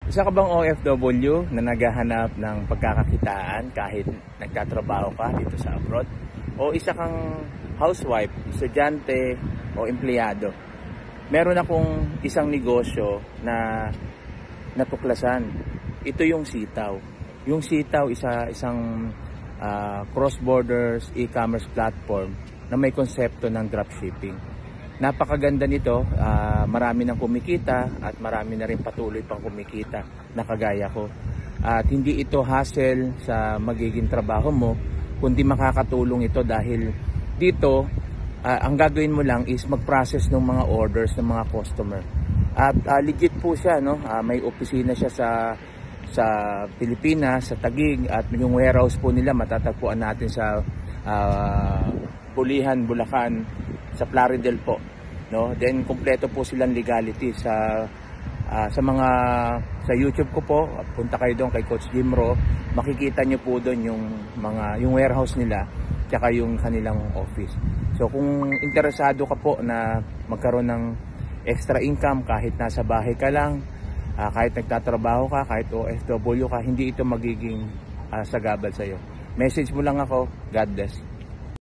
Isa ka bang OFW na naghahanap ng pagkakakitaan kahit nagtatrabaho ka dito sa abroad? O isa kang housewife, estudyante o empleyado? Meron akong isang negosyo na natuklasan. Ito yung sitaw. Yung sitaw isang cross-borders e-commerce platform na may konsepto ng dropshipping. Napakaganda nito, marami nang kumikita at marami na rin patuloy pang kumikita na kagaya ko. At hindi ito hassle sa magiging trabaho mo, kundi makakatulong ito dahil dito, ang gagawin mo lang is mag-process ng mga orders ng mga customer. At legit po siya, no? May opisina siya sa Pilipinas, sa Taguig, at yung warehouse po nila matatagpuan natin sa Bulihan, Bulacan, sa Plaridel po, no? Then kumpleto po silang legality sa mga sa YouTube ko po. Punta kayo doon kay Coach Jimro, makikita niyo po doon yung warehouse nila tsaka yung kanilang office. So kung interesado ka po na magkaroon ng extra income kahit nasa bahay ka lang, kahit nagtatrabaho ka, kahit OFW ka, hindi ito magiging sagabal sa iyo. Message mo lang ako. God bless.